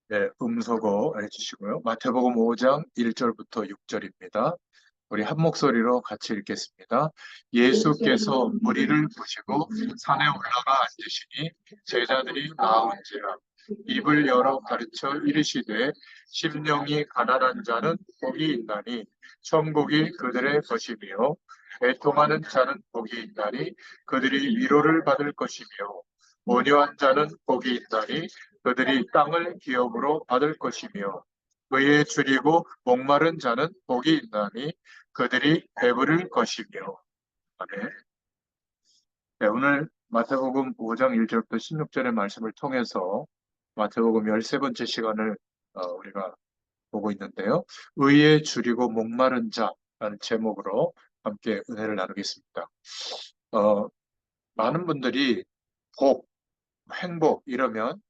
네, 음소거 해주시고요. 마태복음 5장 1절부터 6절입니다. 우리 한 목소리로 같이 읽겠습니다. 예수께서 무리를 보시고 산에 올라가 앉으시니 제자들이 나온지라 입을 열어 가르쳐 이르시되 심령이 가난한 자는 복이 있나니 천국이 그들의 것이며 애통하는 자는 복이 있나니 그들이 위로를 받을 것이며 온유한 자는 복이 있나니 그들이 땅을 기업으로 받을 것이며 의에 줄이고 목마른 자는 복이 있나니 그들이 배부를 것이며. 아멘. 네, 오늘 마태복음 5장 1절부터 16절의 말씀을 통해서 마태복음 13번째 시간을 우리가 보고 있는데요. 의에 줄이고 목마른 자라는 제목으로 함께 은혜를 나누겠습니다. 어, 많은 분들이 복, 행복 이러면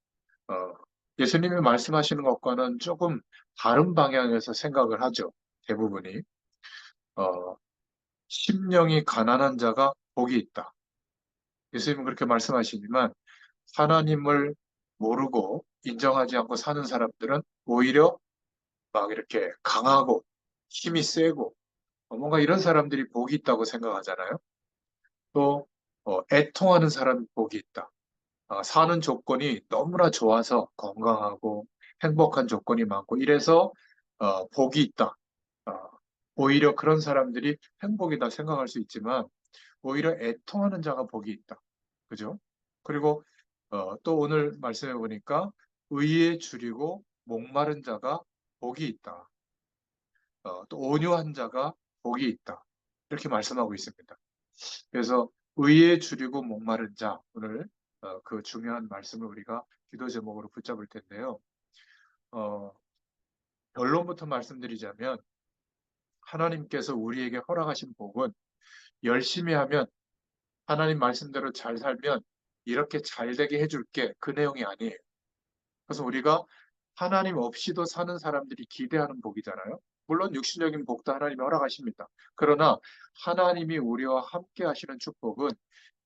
어, 예수님이 말씀하시는 것과는 조금 다른 방향에서 생각을 하죠. 대부분이. 어, 심령이 가난한 자가 복이 있다. 예수님은 그렇게 말씀하시지만 하나님을 모르고 인정하지 않고 사는 사람들은 오히려 막 이렇게 강하고 힘이 세고 뭔가 이런 사람들이 복이 있다고 생각하잖아요. 또 애통하는 사람이 복이 있다. 사는 조건이 너무나 좋아서 건강하고 행복한 조건이 많고 이래서 복이 있다. 어, 오히려 그런 사람들이 행복이다 생각할 수 있지만 오히려 애통하는 자가 복이 있다. 그죠? 그리고 또 오늘 말씀해 보니까 의에 줄이고 목마른 자가 복이 있다. 또 온유한 자가 복이 있다. 이렇게 말씀하고 있습니다. 그래서 의에 줄이고 목마른 자 오늘 그 중요한 말씀을 우리가 기도 제목으로 붙잡을 텐데요. 어, 결론부터 말씀드리자면 하나님께서 우리에게 허락하신 복은 열심히 하면 하나님 말씀대로 잘 살면 이렇게 잘 되게 해줄게 그 내용이 아니에요. 그래서 우리가 하나님 없이도 사는 사람들이 기대하는 복이잖아요. 물론 육신적인 복도 하나님이 허락하십니다. 그러나 하나님이 우리와 함께 하시는 축복은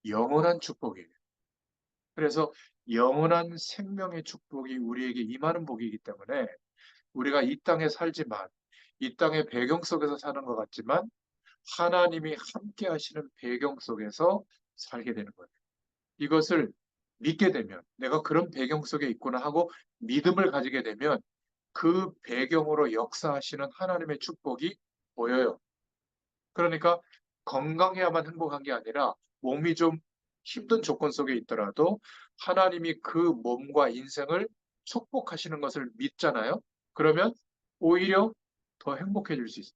영원한 축복이에요. 그래서 영원한 생명의 축복이 우리에게 임하는 복이기 때문에 우리가 이 땅에 살지만 이 땅의 배경 속에서 사는 것 같지만 하나님이 함께 하시는 배경 속에서 살게 되는 거예요. 이것을 믿게 되면 내가 그런 배경 속에 있구나 하고 믿음을 가지게 되면 그 배경으로 역사하시는 하나님의 축복이 보여요. 그러니까 건강해야만 행복한 게 아니라 몸이 좀 힘든 조건 속에 있더라도 하나님이 그 몸과 인생을 축복하시는 것을 믿잖아요. 그러면 오히려 더 행복해질 수 있어요.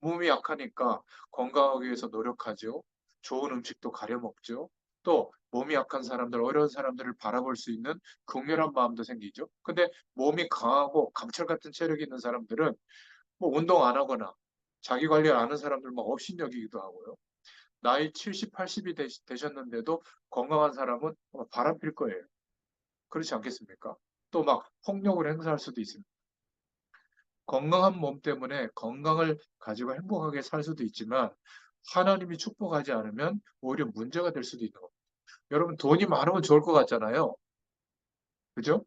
몸이 약하니까 건강하기 위해서 노력하죠. 좋은 음식도 가려 먹죠. 또 몸이 약한 사람들, 어려운 사람들을 바라볼 수 있는 긍휼한 마음도 생기죠. 근데 몸이 강하고 강철 같은 체력이 있는 사람들은 뭐 운동 안 하거나 자기 관리 안 하는 사람들 막 업신여기기도 하고요. 나이 70, 80이 되셨는데도 건강한 사람은 바람 필 거예요. 그렇지 않겠습니까? 또 막 폭력을 행사할 수도 있습니다. 건강한 몸 때문에 건강을 가지고 행복하게 살 수도 있지만 하나님이 축복하지 않으면 오히려 문제가 될 수도 있는 겁니다. 여러분 돈이 많으면 좋을 것 같잖아요. 그죠?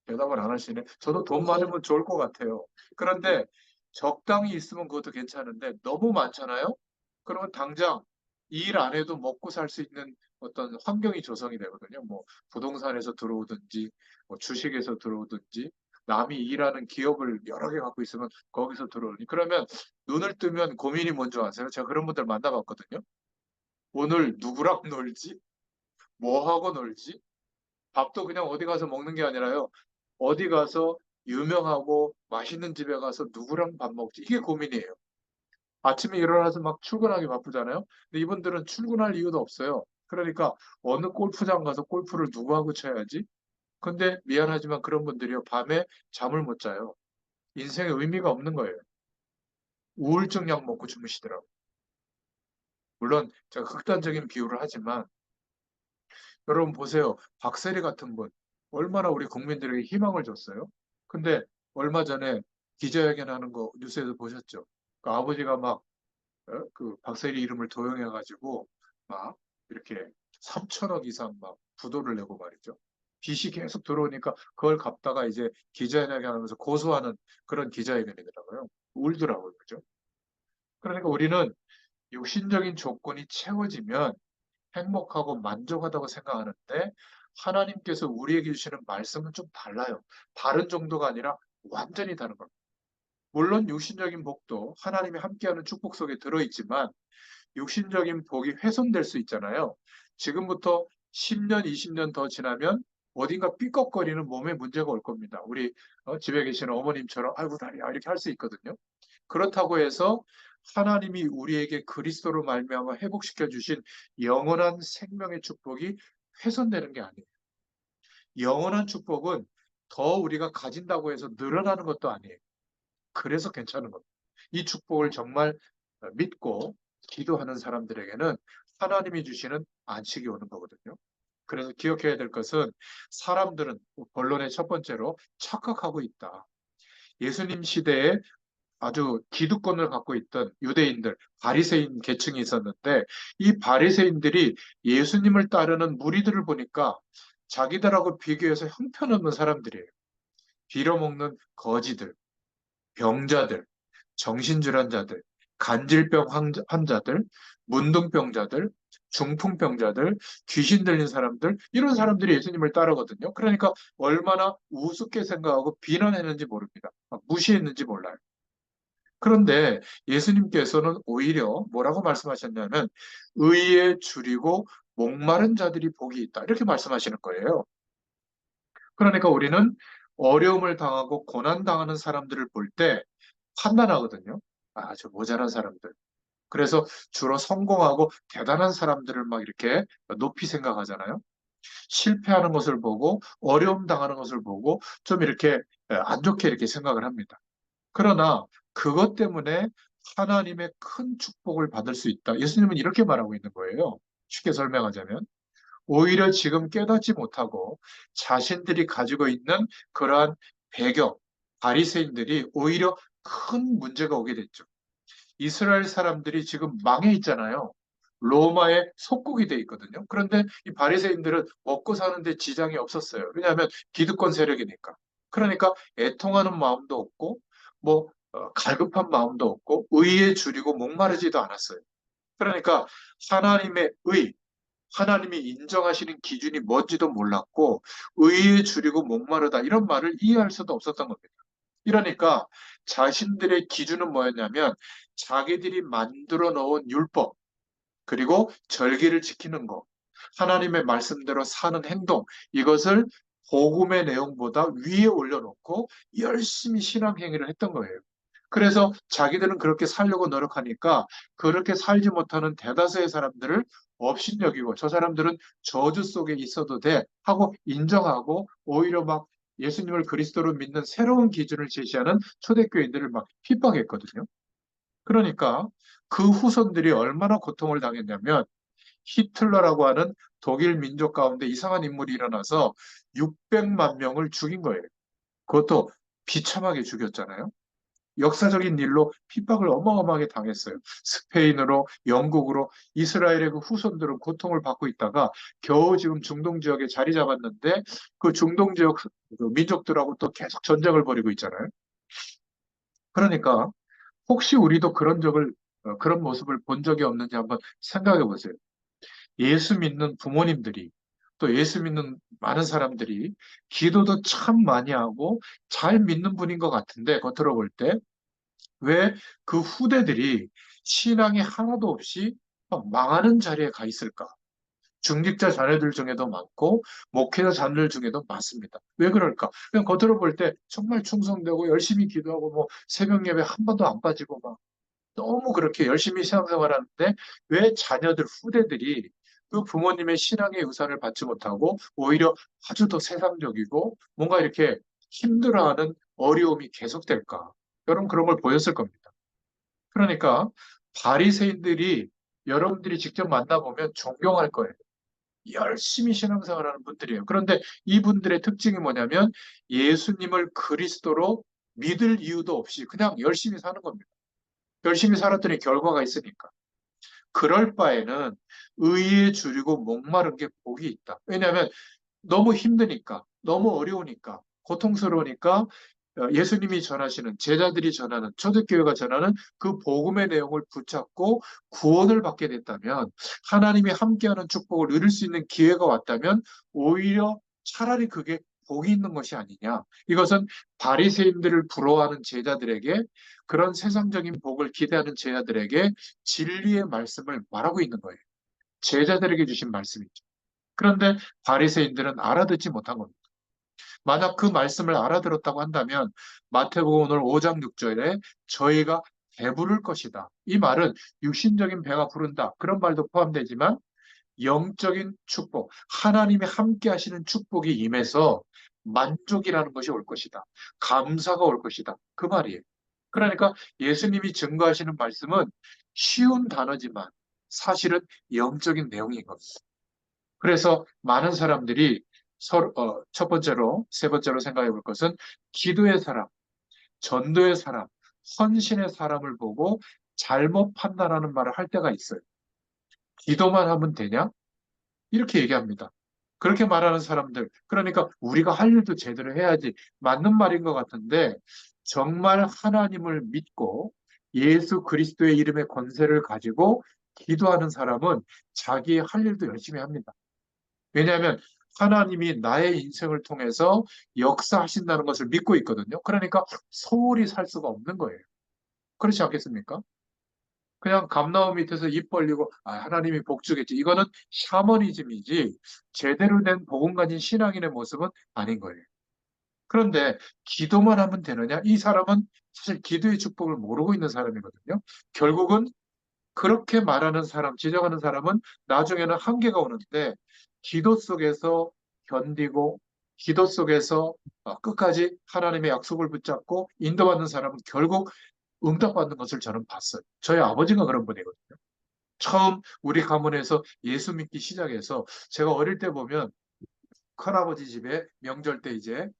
대답을 안 하시네. 저도 돈 많으면 좋을 것 같아요. 그런데 적당히 있으면 그것도 괜찮은데 너무 많잖아요? 그러면 당장 일 안 해도 먹고 살 수 있는 어떤 환경이 조성이 되거든요. 뭐 부동산에서 들어오든지 뭐 주식에서 들어오든지 남이 일하는 기업을 여러 개 갖고 있으면 거기서 들어오니 그러면 눈을 뜨면 고민이 뭔지 아세요? 제가 그런 분들 만나봤거든요. 오늘 누구랑 놀지? 뭐 하고 놀지? 밥도 그냥 어디 가서 먹는 게 아니라요. 어디 가서 유명하고 맛있는 집에 가서 누구랑 밥 먹지? 이게 고민이에요. 아침에 일어나서 막 출근하기 바쁘잖아요. 근데 이분들은 출근할 이유도 없어요. 그러니까 어느 골프장 가서 골프를 누구하고 쳐야지? 근데 미안하지만 그런 분들이요. 밤에 잠을 못 자요. 인생에 의미가 없는 거예요. 우울증 약 먹고 주무시더라고요. 물론 제가 극단적인 비유를 하지만 여러분 보세요. 박세리 같은 분 얼마나 우리 국민들에게 희망을 줬어요. 근데 얼마 전에 기자회견하는 거 뉴스에서 보셨죠? 그 아버지가 막 그 박세리 이름을 도용해가지고 막 이렇게 3천억 이상 막 부도를 내고 말이죠. 빚이 계속 들어오니까 그걸 갚다가 이제 기자회견 하면서 고소하는 그런 기자회견이더라고요. 울더라고요. 그죠? 그러니까 우리는 육신적인 조건이 채워지면 행복하고 만족하다고 생각하는데 하나님께서 우리에게 주시는 말씀은 좀 달라요. 다른 정도가 아니라 완전히 다른 겁니다. 물론 육신적인 복도 하나님이 함께하는 축복 속에 들어있지만 육신적인 복이 훼손될 수 있잖아요. 지금부터 10년, 20년 더 지나면 어딘가 삐걱거리는 몸에 문제가 올 겁니다. 우리 집에 계시는 어머님처럼 아이고 다리야 이렇게 할 수 있거든요. 그렇다고 해서 하나님이 우리에게 그리스도로 말미암아 회복시켜 주신 영원한 생명의 축복이 훼손되는 게 아니에요. 영원한 축복은 더 우리가 가진다고 해서 늘어나는 것도 아니에요. 그래서 괜찮은 겁니다. 이 축복을 정말 믿고 기도하는 사람들에게는 하나님이 주시는 안식이 오는 거거든요. 그래서 기억해야 될 것은 사람들은 본론의 첫 번째로 착각하고 있다. 예수님 시대에 아주 기득권을 갖고 있던 유대인들, 바리새인 계층이 있었는데 이 바리새인들이 예수님을 따르는 무리들을 보니까 자기들하고 비교해서 형편없는 사람들이에요. 빌어먹는 거지들, 병자들, 정신질환자들, 간질병 환자들, 문둥병자들, 중풍병자들, 귀신 들린 사람들, 이런 사람들이 예수님을 따르거든요. 그러니까 얼마나 우습게 생각하고 비난했는지 모릅니다. 무시했는지 몰라요. 그런데 예수님께서는 오히려 뭐라고 말씀하셨냐면 의에 줄이고 목마른 자들이 복이 있다. 이렇게 말씀하시는 거예요. 그러니까 우리는 어려움을 당하고 고난 당하는 사람들을 볼 때 판단하거든요. 아, 저 모자란 사람들. 그래서 주로 성공하고 대단한 사람들을 막 이렇게 높이 생각하잖아요. 실패하는 것을 보고 어려움 당하는 것을 보고 좀 이렇게 안 좋게 이렇게 생각을 합니다. 그러나 그것 때문에 하나님의 큰 축복을 받을 수 있다. 예수님은 이렇게 말하고 있는 거예요. 쉽게 설명하자면 오히려 지금 깨닫지 못하고 자신들이 가지고 있는 그러한 배경, 바리새인들이 오히려 큰 문제가 오게 됐죠. 이스라엘 사람들이 지금 망해 있잖아요. 로마의 속국이 돼 있거든요. 그런데 이 바리새인들은 먹고 사는데 지장이 없었어요. 왜냐하면 기득권 세력이니까. 그러니까 애통하는 마음도 없고 뭐 갈급한 마음도 없고 의에 줄이고 목마르지도 않았어요. 그러니까 하나님의 의, 하나님이 인정하시는 기준이 뭔지도 몰랐고 의에 줄이고 목마르다 이런 말을 이해할 수도 없었던 겁니다. 이러니까 자신들의 기준은 뭐였냐면 자기들이 만들어 놓은 율법, 그리고 절기를 지키는 것, 하나님의 말씀대로 사는 행동, 이것을 복음의 내용보다 위에 올려놓고 열심히 신앙 행위를 했던 거예요. 그래서 자기들은 그렇게 살려고 노력하니까 그렇게 살지 못하는 대다수의 사람들을 업신여기고 저 사람들은 저주 속에 있어도 돼 하고 인정하고 오히려 막 예수님을 그리스도로 믿는 새로운 기준을 제시하는 초대교인들을 막 핍박했거든요. 그러니까 그 후손들이 얼마나 고통을 당했냐면 히틀러라고 하는 독일 민족 가운데 이상한 인물이 일어나서 600만 명을 죽인 거예요. 그것도 비참하게 죽였잖아요. 역사적인 일로 핍박을 어마어마하게 당했어요. 스페인으로, 영국으로 이스라엘의 그 후손들은 고통을 받고 있다가 겨우 지금 중동 지역에 자리 잡았는데 그 중동 지역 그 민족들하고 또 계속 전쟁을 벌이고 있잖아요. 그러니까 혹시 우리도 그런 모습을 본 적이 없는지 한번 생각해 보세요. 예수 믿는 부모님들이 또 예수 믿는 많은 사람들이 기도도 참 많이 하고 잘 믿는 분인 것 같은데 겉으로 볼 때 왜 그 후대들이 신앙이 하나도 없이 막 망하는 자리에 가 있을까? 중직자 자녀들 중에도 많고 목회자 자녀들 중에도 많습니다. 왜 그럴까? 그냥 겉으로 볼 때 정말 충성되고 열심히 기도하고 뭐 새벽 예배 한 번도 안 빠지고 막 너무 그렇게 열심히 신앙생활하는데 왜 자녀들 후대들이 그 부모님의 신앙의 유산을 받지 못하고 오히려 아주 더 세상적이고 뭔가 이렇게 힘들어하는 어려움이 계속될까? 여러분 그런 걸 보였을 겁니다. 그러니까 바리새인들이 여러분들이 직접 만나보면 존경할 거예요. 열심히 신앙생활하는 분들이에요. 그런데 이분들의 특징이 뭐냐면 예수님을 그리스도로 믿을 이유도 없이 그냥 열심히 사는 겁니다. 열심히 살았더니 결과가 있으니까. 그럴 바에는 의에 줄이고 목마른 게 복이 있다. 왜냐하면 너무 힘드니까, 너무 어려우니까, 고통스러우니까 예수님이 전하시는, 제자들이 전하는, 초대교회가 전하는 그 복음의 내용을 붙잡고 구원을 받게 됐다면, 하나님이 함께하는 축복을 누릴 수 있는 기회가 왔다면, 오히려 차라리 그게 복이 있는 것이 아니냐. 이것은 바리새인들을 부러워하는 제자들에게, 그런 세상적인 복을 기대하는 제자들에게 진리의 말씀을 말하고 있는 거예요. 제자들에게 주신 말씀이죠. 그런데 바리새인들은 알아듣지 못한 겁니다. 만약 그 말씀을 알아들었다고 한다면 마태복음 오늘 5장 6절에 저희가 배부를 것이다. 이 말은 육신적인 배가 부른다. 그런 말도 포함되지만 영적인 축복, 하나님이 함께 하시는 축복이 임해서 만족이라는 것이 올 것이다. 감사가 올 것이다. 그 말이에요. 그러니까 예수님이 증거하시는 말씀은 쉬운 단어지만 사실은 영적인 내용인 겁니다. 그래서 많은 사람들이 첫 번째로, 세 번째로 생각해 볼 것은 기도의 사람, 전도의 사람, 헌신의 사람을 보고 잘못 판단하는 말을 할 때가 있어요. 기도만 하면 되냐? 이렇게 얘기합니다. 그렇게 말하는 사람들, 그러니까 우리가 할 일도 제대로 해야지 맞는 말인 것 같은데 정말 하나님을 믿고 예수 그리스도의 이름의 권세를 가지고 기도하는 사람은 자기 할 일도 열심히 합니다. 왜냐하면 하나님이 나의 인생을 통해서 역사하신다는 것을 믿고 있거든요. 그러니까 소홀히 살 수가 없는 거예요. 그렇지 않겠습니까? 그냥 감나무 밑에서 입 벌리고 하나님이 복 주겠지. 이거는 샤머니즘이지 제대로 된 복음 가진 신앙인의 모습은 아닌 거예요. 그런데 기도만 하면 되느냐? 이 사람은 사실 기도의 축복을 모르고 있는 사람이거든요. 결국은 그렇게 말하는 사람, 지적하는 사람은 나중에는 한계가 오는데 기도 속에서 견디고 기도 속에서 끝까지 하나님의 약속을 붙잡고 인도받는 사람은 결국 응답받는 것을 저는 봤어요. 저희 아버지가 그런 분이거든요. 처음 우리 가문에서 예수 믿기 시작해서 제가 어릴 때 보면 큰아버지 집에 명절 때 이제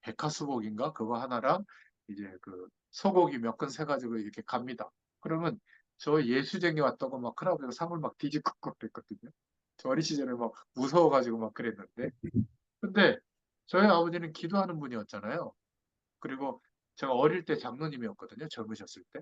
백화수복인가 그거 하나랑 이제 그 소고기 몇 근 사가지고 이렇게 갑니다. 그러면 저 예수쟁이 왔다고 막 큰아버지가 상을 막 뒤집고 그랬거든요. 저 어린 시절에 막 무서워가지고 막 그랬는데. 근데 저희 아버지는 기도하는 분이었잖아요. 그리고 제가 어릴 때 장로님이었거든요. 젊으셨을 때.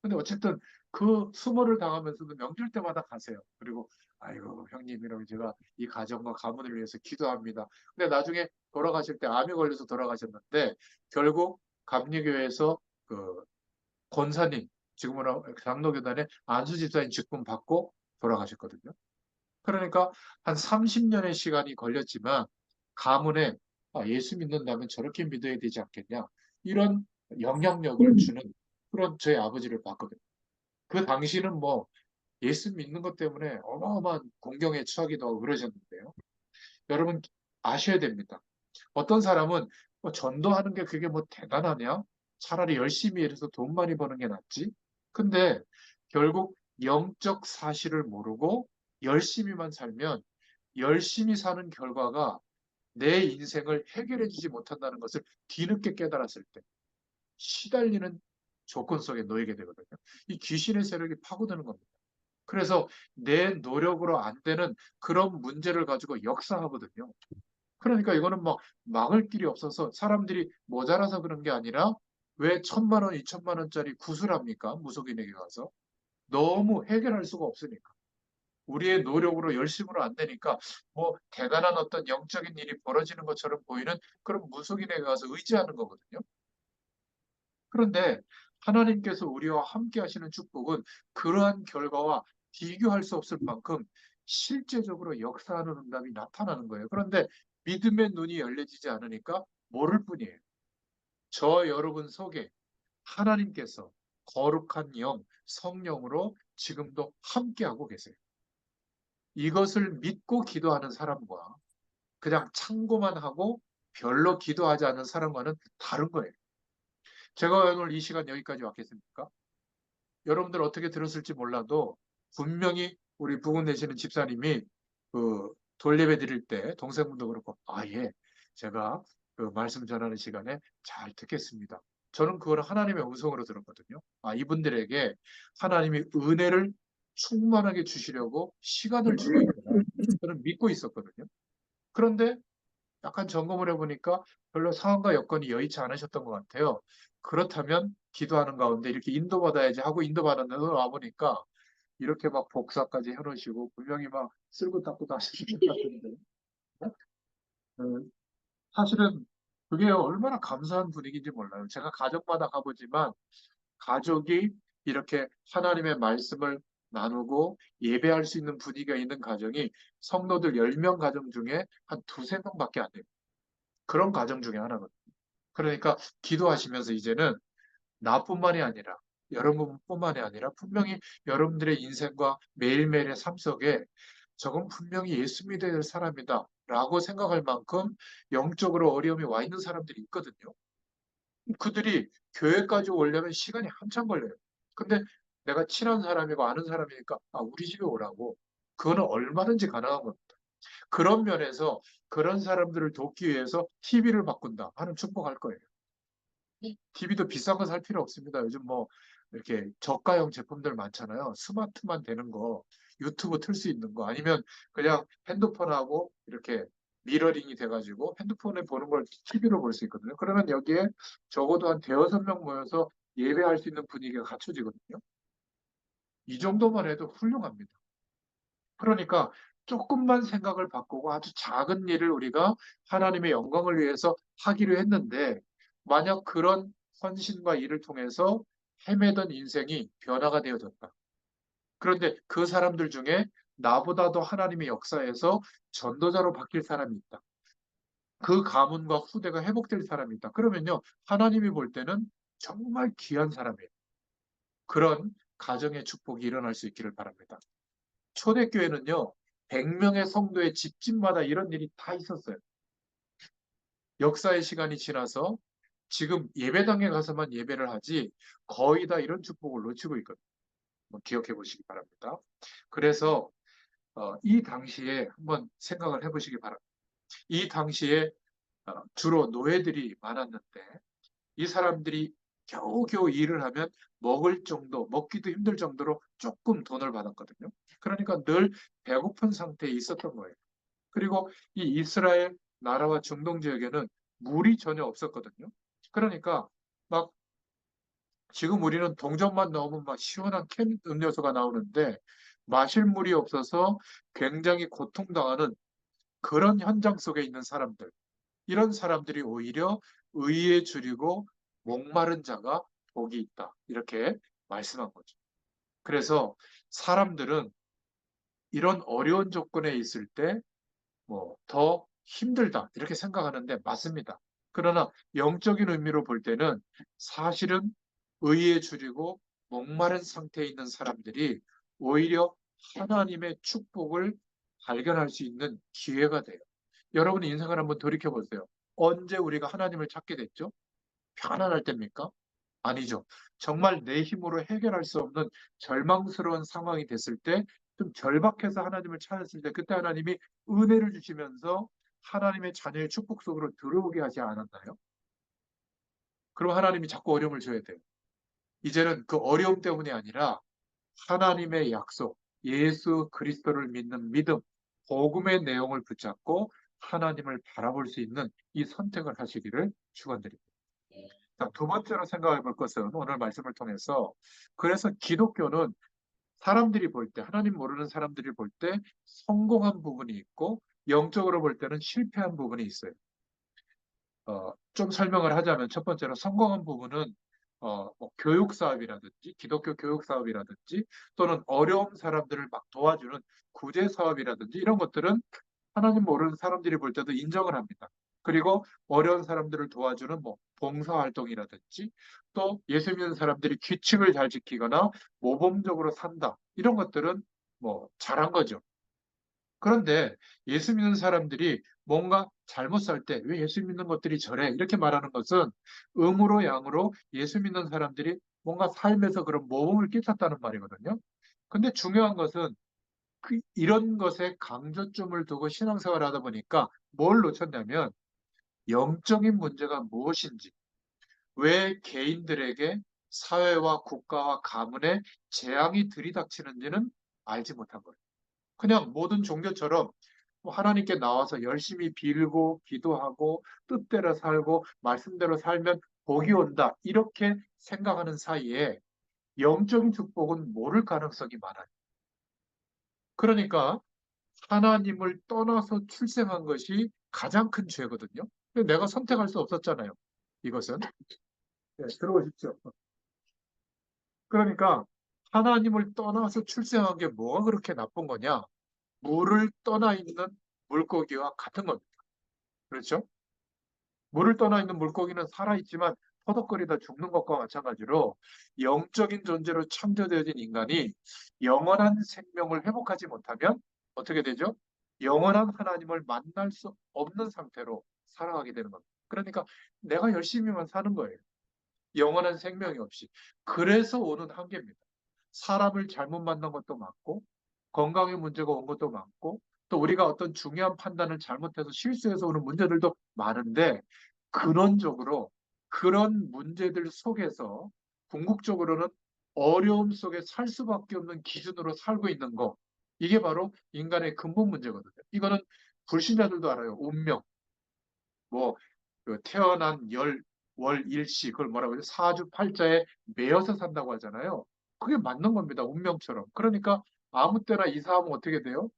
근데 어쨌든 그 수모를 당하면서도 명절 때마다 가세요. 그리고 아이고 형님이라고 제가 이 가정과 가문을 위해서 기도합니다. 근데 나중에 돌아가실 때 암이 걸려서 돌아가셨는데 결국 감리교회에서 그 권사님 지금은 장로교단의 안수집사님 직분 받고 돌아가셨거든요. 그러니까 한 30년의 시간이 걸렸지만 가문에 예수 믿는다면 저렇게 믿어야 되지 않겠냐 이런 영향력을 주는 그런 저희 아버지를 봤거든요. 그 당시는 뭐 예수 믿는 것 때문에 어마어마한 공경에 처하기도 하고 그러셨는데요. 여러분 아셔야 됩니다. 어떤 사람은 뭐 전도하는 게 그게 뭐 대단하냐? 차라리 열심히 일해서 돈 많이 버는 게 낫지. 근데 결국 영적 사실을 모르고 열심히만 살면 열심히 사는 결과가 내 인생을 해결해 주지 못한다는 것을 뒤늦게 깨달았을 때 시달리는 조건 속에 놓이게 되거든요. 이 귀신의 세력이 파고드는 겁니다. 그래서 내 노력으로 안 되는 그런 문제를 가지고 역사하거든요. 그러니까 이거는 막 막을 길이 없어서 사람들이 모자라서 그런 게 아니라 왜 1,000만 원, 2,000만 원짜리 구슬합니까? 무속인에게 가서. 너무 해결할 수가 없으니까. 우리의 노력으로 열심으로 안 되니까 뭐 대단한 어떤 영적인 일이 벌어지는 것처럼 보이는 그런 무속인에게 가서 의지하는 거거든요. 그런데 하나님께서 우리와 함께 하시는 축복은 그러한 결과와 비교할 수 없을 만큼 실제적으로 역사하는 응답이 나타나는 거예요. 그런데 믿음의 눈이 열려지지 않으니까 모를 뿐이에요. 저 여러분 속에 하나님께서 거룩한 영, 성령으로 지금도 함께하고 계세요. 이것을 믿고 기도하는 사람과 그냥 참고만 하고 별로 기도하지 않은 사람과는 다른 거예요. 제가 오늘 이 시간 여기까지 왔겠습니까? 여러분들 어떻게 들었을지 몰라도 분명히 우리 부근 내시는 집사님이 그 돌예배 드릴 때 동생분도 그렇고 예, 제가 그 말씀 전하는 시간에 잘 듣겠습니다. 저는 그걸 하나님의 음성으로 들었거든요. 이분들에게 하나님이 은혜를 충만하게 주시려고 시간을 주고 있구나. 저는 믿고 있었거든요. 그런데 약간 점검을 해보니까 별로 상황과 여건이 여의치 않으셨던 것 같아요. 그렇다면 기도하는 가운데 이렇게 인도받아야지 하고 인도받았는데 와보니까 이렇게 막 복사까지 해놓으시고 분명히 막 쓸고 닦고도 하시는 것 같은데. 네, 사실은 그게 얼마나 감사한 분위기인지 몰라요. 제가 가정마다 가보지만 가족이 이렇게 하나님의 말씀을 나누고 예배할 수 있는 분위기가 있는 가정이 성도들 10명 가정 중에 한 두세 명밖에 안 돼요. 그런 가정 중에 하나거든요. 그러니까 기도하시면서 이제는 나뿐만이 아니라 여러분뿐만이 아니라 분명히 여러분들의 인생과 매일매일의 삶 속에 저건 분명히 예수 믿어야 될 사람이다 라고 생각할 만큼 영적으로 어려움이 와 있는 사람들이 있거든요. 그들이 교회까지 오려면 시간이 한참 걸려요. 근데 내가 친한 사람이고 아는 사람이니까 우리 집에 오라고. 그거는 얼마든지 가능한 겁니다. 그런 면에서 그런 사람들을 돕기 위해서 TV를 바꾼다 하는 축복할 거예요. TV도 비싼 거 살 필요 없습니다. 요즘 뭐 이렇게 저가형 제품들 많잖아요. 스마트만 되는 거, 유튜브 틀 수 있는 거, 아니면 그냥 핸드폰하고 이렇게 미러링이 돼가지고 핸드폰에 보는 걸 TV로 볼 수 있거든요. 그러면 여기에 적어도 한 대여섯 명 모여서 예배할 수 있는 분위기가 갖춰지거든요. 이 정도만 해도 훌륭합니다. 그러니까 조금만 생각을 바꾸고 아주 작은 일을 우리가 하나님의 영광을 위해서 하기로 했는데, 만약 그런 헌신과 일을 통해서 헤매던 인생이 변화가 되어졌다. 그런데 그 사람들 중에 나보다도 하나님의 역사에서 전도자로 바뀔 사람이 있다. 그 가문과 후대가 회복될 사람이 있다. 그러면요, 하나님이 볼 때는 정말 귀한 사람이에요. 그런 가정의 축복이 일어날 수 있기를 바랍니다. 초대교회는요, 100명의 성도의 집집마다 이런 일이 다 있었어요. 역사의 시간이 지나서 지금 예배당에 가서만 예배를 하지 거의 다 이런 축복을 놓치고 있거든요. 기억해 보시기 바랍니다. 그래서 이 당시에 한번 생각을 해보시기 바랍니다. 이 당시에 주로 노예들이 많았는데 이 사람들이 겨우겨우 일을 하면 먹을 정도, 먹기도 힘들 정도로 조금 돈을 받았거든요. 그러니까 늘 배고픈 상태에 있었던 거예요. 그리고 이 이스라엘 나라와 중동 지역에는 물이 전혀 없었거든요. 그러니까 막 지금 우리는 동전만 넣으면 막 시원한 캔 음료수가 나오는데 마실 물이 없어서 굉장히 고통당하는 그런 현장 속에 있는 사람들. 이런 사람들이 오히려 의에 줄이고 목마른 자가 복이 있다. 이렇게 말씀한 거죠. 그래서 사람들은 이런 어려운 조건에 있을 때 더 힘들다. 이렇게 생각하는데 맞습니다. 그러나 영적인 의미로 볼 때는 사실은 의에 줄이고 목마른 상태에 있는 사람들이 오히려 하나님의 축복을 발견할 수 있는 기회가 돼요. 여러분 인생을 한번 돌이켜 보세요. 언제 우리가 하나님을 찾게 됐죠? 편안할 때입니까? 아니죠. 정말 내 힘으로 해결할 수 없는 절망스러운 상황이 됐을 때, 좀 절박해서 하나님을 찾았을 때, 그때 하나님이 은혜를 주시면서 하나님의 자녀의 축복 속으로 들어오게 하지 않았나요? 그럼 하나님이 자꾸 어려움을 줘야 돼요. 이제는 그 어려움 때문이 아니라 하나님의 약속, 예수 그리스도를 믿는 믿음, 복음의 내용을 붙잡고 하나님을 바라볼 수 있는 이 선택을 하시기를 축원드립니다. 자, 두 번째로 생각해 볼 것은 오늘 말씀을 통해서 그래서 기독교는 사람들이 볼 때, 하나님 모르는 사람들이 볼 때 성공한 부분이 있고 영적으로 볼 때는 실패한 부분이 있어요. 좀 설명을 하자면 첫 번째로 성공한 부분은 교육 사업이라든지 기독교 교육 사업이라든지 또는 어려운 사람들을 막 도와주는 구제 사업이라든지 이런 것들은 하나님 모르는 사람들이 볼 때도 인정을 합니다. 그리고 어려운 사람들을 도와주는 봉사활동이라든지 또 예수 믿는 사람들이 규칙을 잘 지키거나 모범적으로 산다. 이런 것들은 잘한 거죠. 그런데 예수 믿는 사람들이 뭔가 잘못 살 때 왜 예수 믿는 것들이 저래? 이렇게 말하는 것은 음으로 양으로 예수 믿는 사람들이 뭔가 삶에서 그런 모범을 끼쳤다는 말이거든요. 근데 중요한 것은 이런 것에 강조점을 두고 신앙생활을 하다 보니까 뭘 놓쳤냐면 영적인 문제가 무엇인지, 왜 개인들에게 사회와 국가와 가문에 재앙이 들이닥치는지는 알지 못한 거예요. 그냥 모든 종교처럼 뭐 하나님께 나와서 열심히 빌고 기도하고 뜻대로 살고 말씀대로 살면 복이 온다. 이렇게 생각하는 사이에 영적인 축복은 모를 가능성이 많아요. 그러니까 하나님을 떠나서 출생한 것이 가장 큰 죄거든요. 근데 내가 선택할 수 없었잖아요. 이것은. 네, 들어오십시오. 그러니까 하나님을 떠나서 출생한 게 뭐가 그렇게 나쁜 거냐? 물을 떠나 있는 물고기와 같은 겁니다. 그렇죠? 물을 떠나 있는 물고기는 살아있지만 퍼덕거리다 죽는 것과 마찬가지로 영적인 존재로 창조되어진 인간이 영원한 생명을 회복하지 못하면 어떻게 되죠? 영원한 하나님을 만날 수 없는 상태로 살아가게 되는 겁니다. 그러니까 내가 열심히만 사는 거예요. 영원한 생명이 없이. 그래서 오는 한계입니다. 사람을 잘못 만난 것도 많고, 건강에 문제가 온 것도 많고, 또 우리가 어떤 중요한 판단을 잘못해서 실수해서 오는 문제들도 많은데, 근원적으로 그런 문제들 속에서 궁극적으로는 어려움 속에 살 수밖에 없는 기준으로 살고 있는 거. 이게 바로 인간의 근본 문제거든요. 이거는 불신자들도 알아요. 운명, 뭐, 그 태어난 월, 일시, 그걸 뭐라고 해요? 사주팔자에 매여서 산다고 하잖아요. 그게 맞는 겁니다. 운명처럼. 그러니까 아무 때나 이사하면 어떻게 돼요?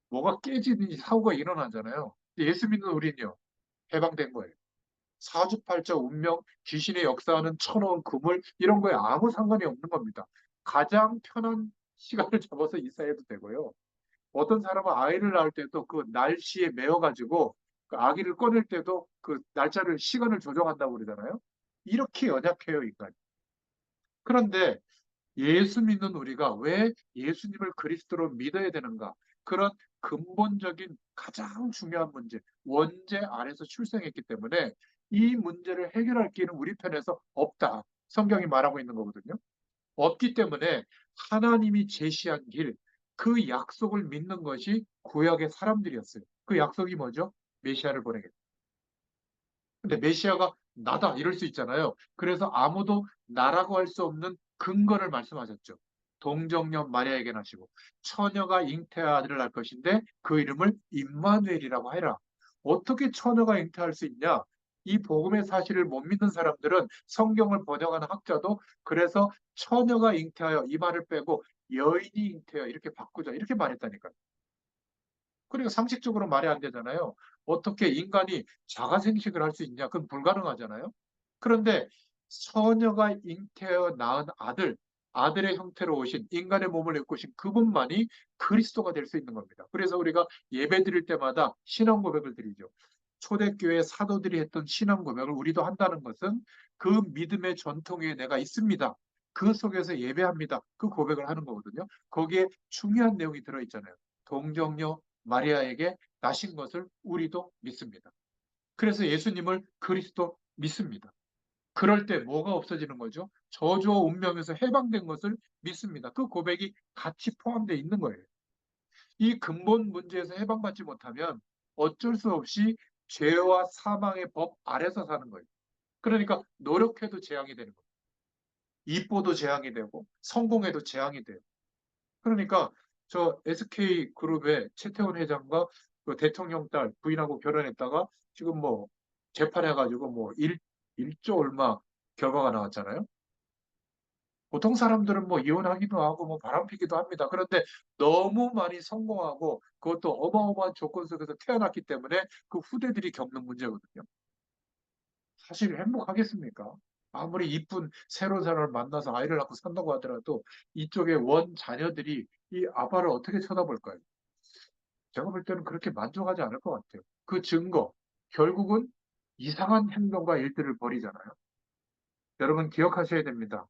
뭐가 깨지든지 사고가 일어나잖아요. 예수 믿는 우리는요, 해방된 거예요. 사주팔자, 운명, 귀신의 역사하는 천원, 그물, 이런 거에 아무 상관이 없는 겁니다. 가장 편한 시간을 잡아서 이사해도 되고요. 어떤 사람은 아이를 낳을 때도 그 날씨에 매여가지고 그 아기를 꺼낼 때도 그 날짜를, 시간을 조정한다고 그러잖아요. 이렇게 연약해요, 인간이. 그런데 예수 믿는 우리가 왜 예수님을 그리스도로 믿어야 되는가? 그런 근본적인 가장 중요한 문제, 원죄 안에서 출생했기 때문에 이 문제를 해결할 길은 우리 편에서 없다. 성경이 말하고 있는 거거든요. 없기 때문에 하나님이 제시한 길, 그 약속을 믿는 것이 구약의 사람들이었어요. 그 약속이 뭐죠? 메시아를 보내겠다. 근데 메시아가 나다 이럴 수 있잖아요. 그래서 아무도 나라고 할 수 없는 근거를 말씀하셨죠. 동정녀 마리아에게 나시고 처녀가 잉태한 아들을 낳을 것인데 그 이름을 임마누엘이라고 해라. 어떻게 처녀가 잉태할 수 있냐? 이 복음의 사실을 못 믿는 사람들은 성경을 번역하는 학자도 그래서 처녀가 잉태하여 이 말을 빼고 여인이 잉태하여 이렇게 바꾸자 이렇게 말했다니까요. 그러니까 상식적으로 말이 안 되잖아요. 어떻게 인간이 자가생식을 할 수 있냐? 그건 불가능하잖아요. 그런데 처녀가 잉태하여 낳은 아들, 아들의 형태로 오신 인간의 몸을 입고 오신 그분만이 그리스도가 될 수 있는 겁니다. 그래서 우리가 예배 드릴 때마다 신앙 고백을 드리죠. 초대교회 사도들이 했던 신앙 고백을 우리도 한다는 것은 그 믿음의 전통 위에 내가 있습니다. 그 속에서 예배합니다. 그 고백을 하는 거거든요. 거기에 중요한 내용이 들어있잖아요. 동정녀 마리아에게 나신 것을 우리도 믿습니다. 그래서 예수님을 그리스도 믿습니다. 그럴 때 뭐가 없어지는 거죠? 저주와 운명에서 해방된 것을 믿습니다. 그 고백이 같이 포함되어 있는 거예요. 이 근본 문제에서 해방받지 못하면 어쩔 수 없이 죄와 사망의 법 아래서 사는 거예요. 그러니까 노력해도 재앙이 되는 거예요. 이뻐도 재앙이 되고 성공해도 재앙이 돼요. 그러니까 저 SK 그룹의 최태원 회장과 그 대통령 딸 부인하고 결혼했다가 지금 뭐 재판해가지고 뭐 1조 얼마 결과가 나왔잖아요. 보통 사람들은 뭐 이혼하기도 하고 뭐 바람피기도 합니다. 그런데 너무 많이 성공하고 그것도 어마어마한 조건 속에서 태어났기 때문에 그 후대들이 겪는 문제거든요. 사실 행복하겠습니까? 아무리 이쁜 새로운 사람을 만나서 아이를 낳고 산다고 하더라도 이쪽의 원 자녀들이 이 아빠를 어떻게 쳐다볼까요? 제가 볼 때는 그렇게 만족하지 않을 것 같아요. 그 증거, 결국은 이상한 행동과 일들을 벌이잖아요. 여러분 기억하셔야 됩니다.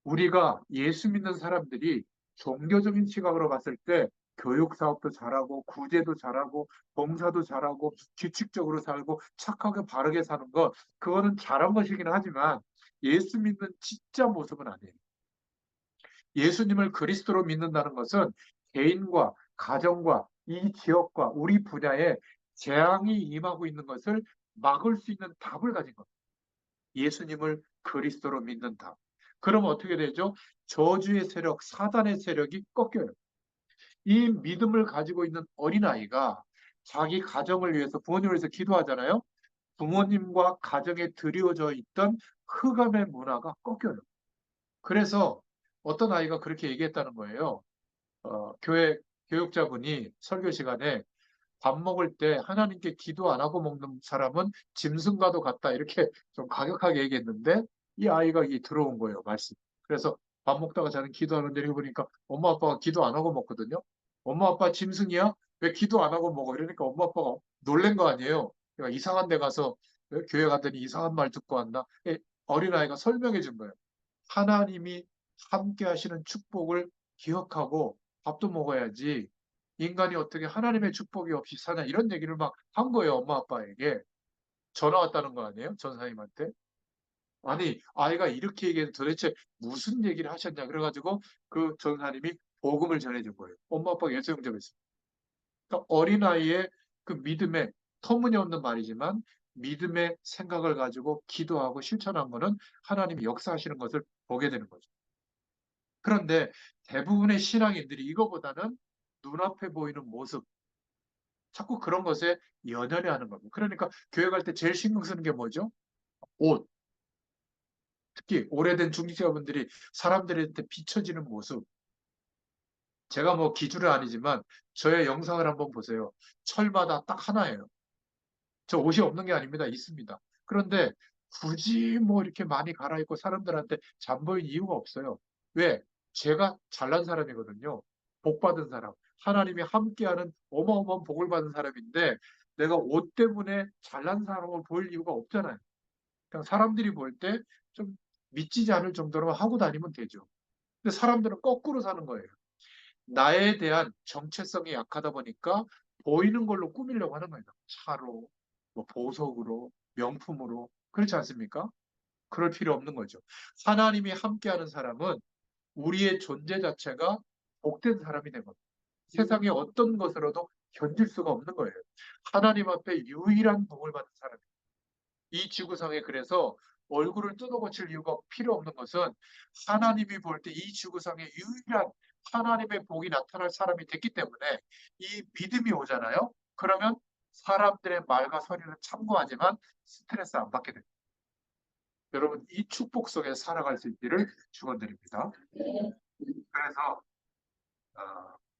우리가 예수 믿는 사람들이 종교적인 시각으로 봤을 때 교육 사업도 잘하고 구제도 잘하고 봉사도 잘하고 규칙적으로 살고 착하게 바르게 사는 것 그거는 잘한 것이긴 하지만 예수 믿는 진짜 모습은 아니에요. 예수님을 그리스도로 믿는다는 것은 개인과 가정과 이 지역과 우리 분야에 재앙이 임하고 있는 것을 막을 수 있는 답을 가진 겁니다. 예수님을 그리스도로 믿는다. 그럼 어떻게 되죠? 저주의 세력, 사단의 세력이 꺾여요. 이 믿음을 가지고 있는 어린아이가 자기 가정을 위해서 부모님을 위해서 기도하잖아요. 부모님과 가정에 드리워져 있던 흑암의 문화가 꺾여요. 그래서 어떤 아이가 그렇게 얘기했다는 거예요. 교회 교육자분이 설교 시간에 밥 먹을 때 하나님께 기도 안 하고 먹는 사람은 짐승과도 같다. 이렇게 좀 과격하게 얘기했는데 이 아이가 이 들어온 거예요, 말씀. 그래서 밥 먹다가 저는 기도하는데 이렇게 보니까 엄마 아빠가 기도 안 하고 먹거든요. 엄마 아빠 짐승이야? 왜 기도 안 하고 먹어? 이러니까 엄마 아빠가 놀란 거 아니에요. 그러니까 이상한 데 가서 교회 갔더니 이상한 말 듣고 왔나? 어린아이가 설명해 준 거예요. 하나님이 함께 하시는 축복을 기억하고 밥도 먹어야지 인간이 어떻게 하나님의 축복이 없이 사냐 이런 얘기를 막 한 거예요. 엄마 아빠에게. 전화 왔다는 거 아니에요? 전사님한테. 아니 아이가 이렇게 얘기해서 도대체 무슨 얘기를 하셨냐 그래가지고 그 전사님이 복음을 전해준 거예요. 엄마 아빠가 예수 영접했어요. 그러니까 어린아이의 그 믿음의 터무니없는 말이지만 믿음의 생각을 가지고 기도하고 실천한 거는 하나님이 역사하시는 것을 보게 되는 거죠. 그런데 대부분의 신앙인들이 이거보다는 눈앞에 보이는 모습, 자꾸 그런 것에 연연해 하는 겁니다. 그러니까 교회 갈 때 제일 신경 쓰는 게 뭐죠? 옷. 특히 오래된 중직자분들이 사람들한테 비춰지는 모습. 제가 뭐 기준은 아니지만 저의 영상을 한번 보세요. 철마다 딱 하나예요. 저 옷이 없는 게 아닙니다. 있습니다. 그런데 굳이 뭐 이렇게 많이 갈아입고 사람들한테 잠보인 이유가 없어요. 왜? 제가 잘난 사람이거든요. 복 받은 사람. 하나님이 함께하는 어마어마한 복을 받은 사람인데 내가 옷 때문에 잘난 사람을 보일 이유가 없잖아요. 그냥 사람들이 볼 때 좀 미치지 않을 정도로만 하고 다니면 되죠. 근데 사람들은 거꾸로 사는 거예요. 나에 대한 정체성이 약하다 보니까 보이는 걸로 꾸미려고 하는 거예요. 차로, 뭐 보석으로, 명품으로. 그렇지 않습니까? 그럴 필요 없는 거죠. 하나님이 함께하는 사람은 우리의 존재 자체가 복된 사람이 된 겁니다. 세상에 어떤 것으로도 견딜 수가 없는 거예요. 하나님 앞에 유일한 복을 받은 사람입니다. 이 지구상에 그래서 얼굴을 뜯어고칠 이유가 필요 없는 것은 하나님이 볼 때 이 지구상에 유일한 하나님의 복이 나타날 사람이 됐기 때문에 이 믿음이 오잖아요. 그러면 사람들의 말과 소리는 참고하지만 스트레스 안 받게 됩니다. 여러분 이 축복 속에 살아갈 수 있기를 축원드립니다. 그래서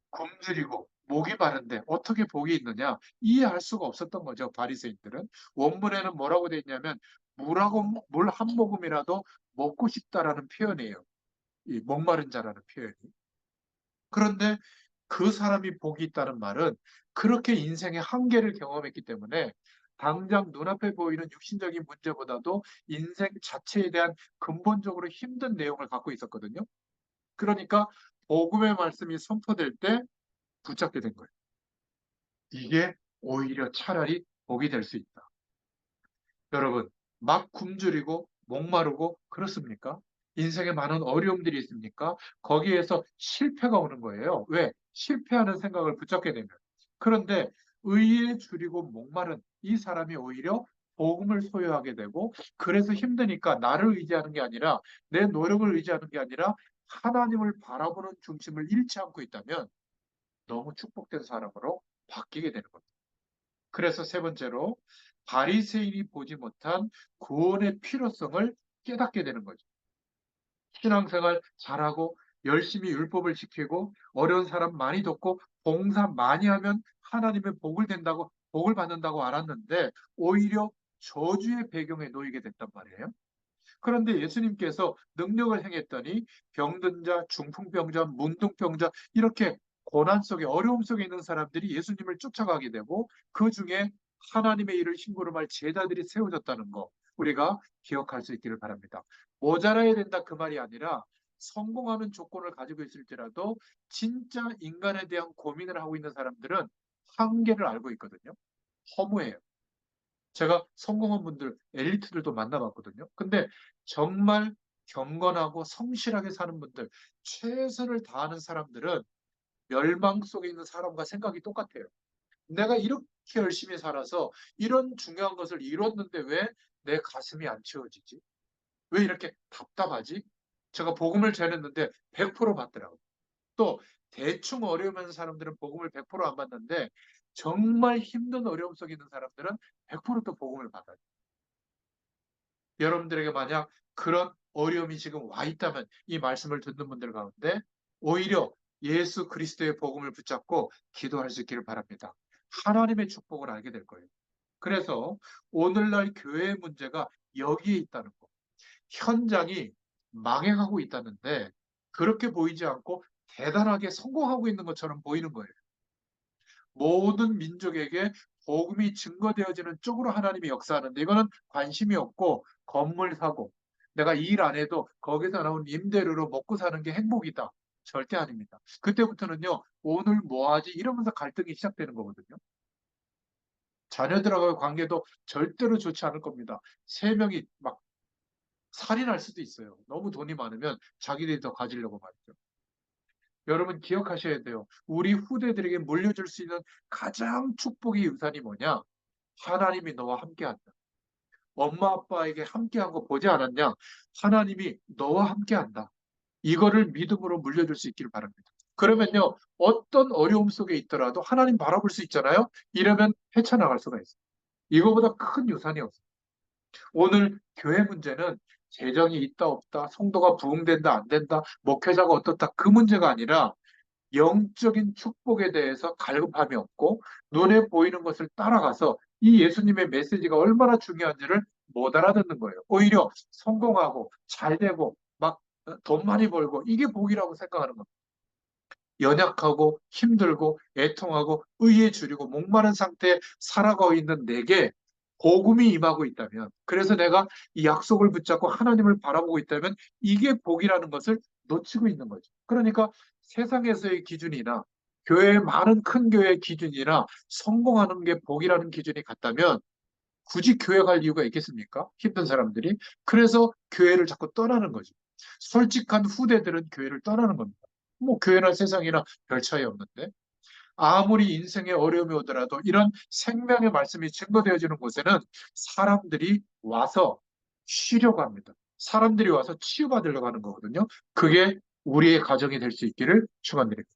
굶주리고 목이 마른데 어떻게 복이 있느냐 이해할 수가 없었던 거죠. 바리새인들은 원문에는 뭐라고 돼 있냐면 물하고 물 한 모금이라도 먹고 싶다라는 표현이에요. 이 목마른 자라는 표현이. 그런데 그 사람이 복이 있다는 말은 그렇게 인생의 한계를 경험했기 때문에 당장 눈앞에 보이는 육신적인 문제보다도 인생 자체에 대한 근본적으로 힘든 내용을 갖고 있었거든요. 그러니까 복음의 말씀이 선포될 때 붙잡게 된 거예요. 이게 오히려 차라리 복이 될 수 있다. 여러분, 막 굶주리고 목마르고 그렇습니까? 인생에 많은 어려움들이 있습니까? 거기에서 실패가 오는 거예요. 왜? 실패하는 생각을 붙잡게 되면. 그런데 의에 줄이고 목마른 이 사람이 오히려 복음을 소유하게 되고 그래서 힘드니까 나를 의지하는 게 아니라 내 노력을 의지하는 게 아니라 하나님을 바라보는 중심을 잃지 않고 있다면 너무 축복된 사람으로 바뀌게 되는 겁니다. 그래서 세 번째로 바리새인이 보지 못한 구원의 필요성을 깨닫게 되는 거죠. 신앙생활 잘하고 열심히 율법을 지키고 어려운 사람 많이 돕고 봉사 많이 하면 하나님의 복을 받는다고 알았는데 오히려 저주의 배경에 놓이게 됐단 말이에요. 그런데 예수님께서 능력을 행했더니 병든 자, 중풍병자, 문둥병자 이렇게 고난 속에 어려움 속에 있는 사람들이 예수님을 쫓아가게 되고 그 중에 하나님의 일을 심부름할 제자들이 세워졌다는 거 우리가 기억할 수 있기를 바랍니다. 모자라야 된다 그 말이 아니라 성공하는 조건을 가지고 있을지라도 진짜 인간에 대한 고민을 하고 있는 사람들은 한계를 알고 있거든요. 허무해요. 제가 성공한 분들, 엘리트들도 만나봤거든요. 근데 정말 경건하고 성실하게 사는 분들, 최선을 다하는 사람들은 멸망 속에 있는 사람과 생각이 똑같아요. 내가 이렇게 열심히 살아서 이런 중요한 것을 이뤘는데 왜 내 가슴이 안 채워지지? 왜 이렇게 답답하지? 제가 복음을 전했는데 100% 받더라고요. 또 대충 어려우면서 사람들은 복음을 100%안 받는데 정말 힘든 어려움 속에 있는 사람들은 100%또 복음을 받아요. 여러분들에게 만약 그런 어려움이 지금 와 있다면 이 말씀을 듣는 분들 가운데 오히려 예수 그리스도의 복음을 붙잡고 기도할 수 있기를 바랍니다. 하나님의 축복을 알게 될 거예요. 그래서 오늘날 교회의 문제가 여기에 있다는 거. 현장이 망해가고 있다는데 그렇게 보이지 않고 대단하게 성공하고 있는 것처럼 보이는 거예요. 모든 민족에게 복음이 증거되어지는 쪽으로 하나님이 역사하는데 이거는 관심이 없고 건물 사고 내가 일 안 해도 거기서 나온 임대료로 먹고 사는 게 행복이다. 절대 아닙니다. 그때부터는요, 오늘 뭐 하지? 이러면서 갈등이 시작되는 거거든요. 자녀들하고의 관계도 절대로 좋지 않을 겁니다. 세 명이 막 살인할 수도 있어요. 너무 돈이 많으면 자기들이 더 가지려고 말이죠. 여러분 기억하셔야 돼요. 우리 후대들에게 물려줄 수 있는 가장 축복의 유산이 뭐냐? 하나님이 너와 함께한다. 엄마 아빠에게 함께한 거 보지 않았냐? 하나님이 너와 함께한다. 이거를 믿음으로 물려줄 수 있기를 바랍니다. 그러면요, 어떤 어려움 속에 있더라도 하나님 바라볼 수 있잖아요? 이러면 헤쳐나갈 수가 있어요. 이거보다 큰 유산이 없어요. 오늘 교회 문제는 재정이 있다 없다, 성도가 부흥된다 안 된다, 목회자가 어떻다 그 문제가 아니라 영적인 축복에 대해서 갈급함이 없고 눈에 보이는 것을 따라가서 이 예수님의 메시지가 얼마나 중요한지를 못 알아듣는 거예요. 오히려 성공하고 잘 되고 막 돈 많이 벌고 이게 복이라고 생각하는 겁니다. 연약하고 힘들고 애통하고 의에 줄이고 목마른 상태에 살아가고 있는 내게 복음이 임하고 있다면, 그래서 내가 이 약속을 붙잡고 하나님을 바라보고 있다면 이게 복이라는 것을 놓치고 있는 거죠. 그러니까 세상에서의 기준이나 교회의 많은 큰 교회의 기준이나 성공하는 게 복이라는 기준이 같다면 굳이 교회 갈 이유가 있겠습니까? 힘든 사람들이. 그래서 교회를 자꾸 떠나는 거죠. 솔직한 후대들은 교회를 떠나는 겁니다. 뭐 교회나 세상이나 별 차이 없는데 아무리 인생에 어려움이 오더라도 이런 생명의 말씀이 증거되어지는 곳에는 사람들이 와서 쉬려고 합니다. 사람들이 와서 치유받으려고 하는 거거든요. 그게 우리의 가정이 될 수 있기를 축원드립니다.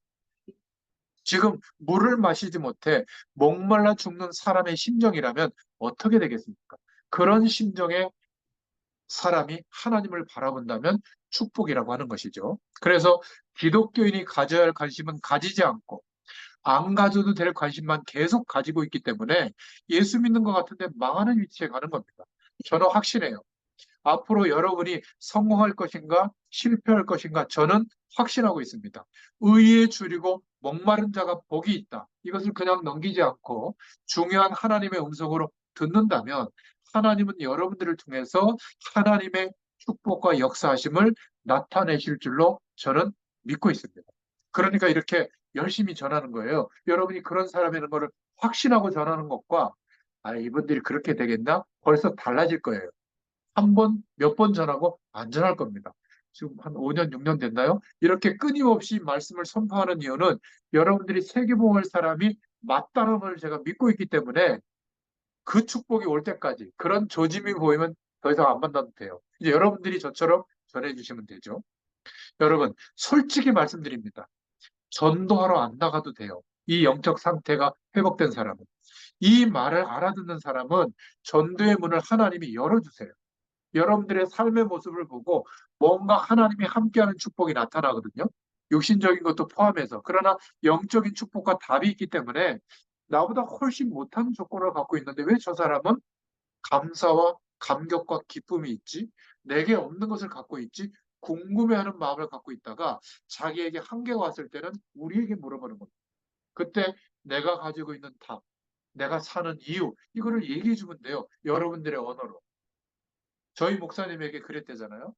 지금 물을 마시지 못해 목말라 죽는 사람의 심정이라면 어떻게 되겠습니까? 그런 심정의 사람이 하나님을 바라본다면 축복이라고 하는 것이죠. 그래서 기독교인이 가져야 할 관심은 가지지 않고 안 가져도 될 관심만 계속 가지고 있기 때문에 예수 믿는 것 같은데 망하는 위치에 가는 겁니다. 저는 확신해요. 앞으로 여러분이 성공할 것인가 실패할 것인가 저는 확신하고 있습니다. 의에 줄이고 목마른 자가 복이 있다. 이것을 그냥 넘기지 않고 중요한 하나님의 음성으로 듣는다면 하나님은 여러분들을 통해서 하나님의 축복과 역사하심을 나타내실 줄로 저는 믿고 있습니다. 그러니까 이렇게 열심히 전하는 거예요. 여러분이 그런 사람이라는 것을 확신하고 전하는 것과 이분들이 그렇게 되겠나? 벌써 달라질 거예요. 한 번, 몇 번 전하고 안 전할 겁니다. 지금 한 5년, 6년 됐나요? 이렇게 끊임없이 말씀을 선포하는 이유는 여러분들이 세계복음을 사람이 맞다는 걸 제가 믿고 있기 때문에 그 축복이 올 때까지 그런 조짐이 보이면 더 이상 안 만나도 돼요. 이제 여러분들이 저처럼 전해주시면 되죠. 여러분, 솔직히 말씀드립니다. 전도하러 안 나가도 돼요. 이 영적 상태가 회복된 사람은. 이 말을 알아듣는 사람은 전도의 문을 하나님이 열어주세요. 여러분들의 삶의 모습을 보고 뭔가 하나님이 함께하는 축복이 나타나거든요. 육신적인 것도 포함해서. 그러나 영적인 축복과 답이 있기 때문에 나보다 훨씬 못한 조건을 갖고 있는데 왜 저 사람은 감사와 감격과 기쁨이 있지? 내게 없는 것을 갖고 있지? 궁금해하는 마음을 갖고 있다가 자기에게 한계가 왔을 때는 우리에게 물어보는 겁니다. 그때 내가 가지고 있는 답, 내가 사는 이유, 이거를 얘기해 주면 돼요. 여러분들의 언어로. 저희 목사님에게 그랬대잖아요.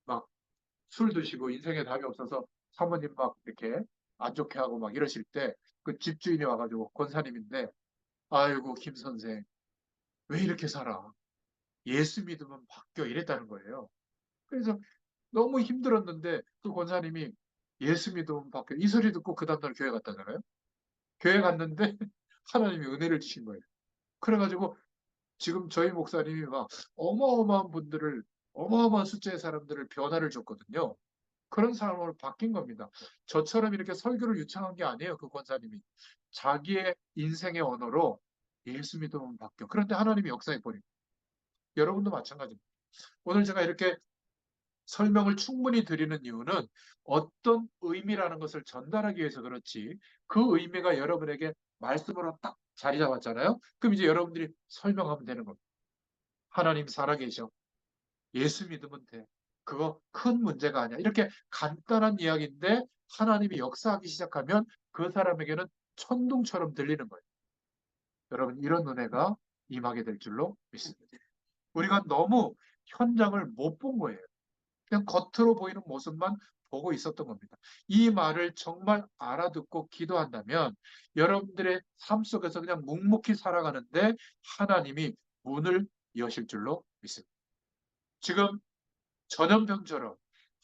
막 술 드시고 인생에 답이 없어서 사모님 막 이렇게 안 좋게 하고 막 이러실 때 그 집주인이 와가지고 권사님인데 아이고 김 선생 왜 이렇게 살아? 예수 믿으면 바뀌어 이랬다는 거예요. 그래서 너무 힘들었는데 그 권사님이 예수 믿으면 바뀌어 이 소리 듣고 그 다음날 교회 갔다잖아요. 교회 갔는데 하나님이 은혜를 주신 거예요. 그래가지고 지금 저희 목사님이 막 어마어마한 분들을 어마어마한 숫자의 사람들을 변화를 줬거든요. 그런 사람으로 바뀐 겁니다. 저처럼 이렇게 설교를 유창한 게 아니에요. 그 권사님이. 자기의 인생의 언어로 예수 믿으면 바뀌어. 그런데 하나님이 역사해 버립니다. 여러분도 마찬가지입니다. 오늘 제가 이렇게 설명을 충분히 드리는 이유는 어떤 의미라는 것을 전달하기 위해서 그렇지, 그 의미가 여러분에게 말씀으로 딱 자리 잡았잖아요. 그럼 이제 여러분들이 설명하면 되는 겁니다. 하나님 살아계셔. 예수 믿으면 돼. 그거 큰 문제가 아니야. 이렇게 간단한 이야기인데 하나님이 역사하기 시작하면 그 사람에게는 천둥처럼 들리는 거예요. 여러분, 이런 은혜가 임하게 될 줄로 믿습니다. 우리가 너무 현장을 못 본 거예요. 그냥 겉으로 보이는 모습만 보고 있었던 겁니다. 이 말을 정말 알아듣고 기도한다면 여러분들의 삶 속에서 그냥 묵묵히 살아가는데 하나님이 문을 여실 줄로 믿습니다. 지금 전염병처럼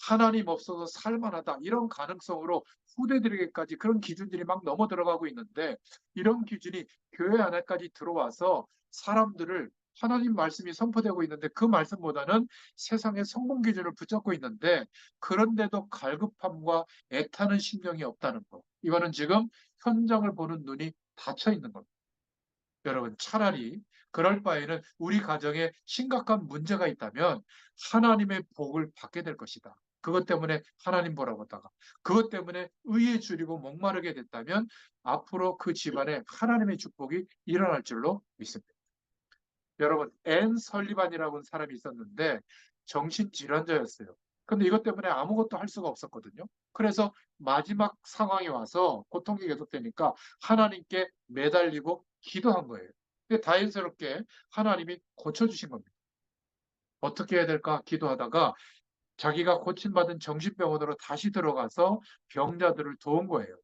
하나님 없어서 살만하다 이런 가능성으로 후대들에게까지 그런 기준들이 막 넘어 들어가고 있는데 이런 기준이 교회 안에까지 들어와서 사람들을 하나님 말씀이 선포되고 있는데 그 말씀보다는 세상의 성공 기준을 붙잡고 있는데 그런데도 갈급함과 애타는 심령이 없다는 것. 이거는 지금 현장을 보는 눈이 닫혀 있는 겁니다. 여러분, 차라리 그럴 바에는 우리 가정에 심각한 문제가 있다면 하나님의 복을 받게 될 것이다. 그것 때문에 하나님 보라고 하다가 그것 때문에 의에 줄이고 목마르게 됐다면 앞으로 그 집안에 하나님의 축복이 일어날 줄로 믿습니다. 여러분, 앤 설리반이라고 하는 사람이 있었는데 정신질환자였어요. 근데 이것 때문에 아무것도 할 수가 없었거든요. 그래서 마지막 상황이 와서 고통이 계속되니까 하나님께 매달리고 기도한 거예요. 근데 다행스럽게 하나님이 고쳐주신 겁니다. 어떻게 해야 될까 기도하다가 자기가 고침받은 정신병원으로 다시 들어가서 병자들을 도운 거예요.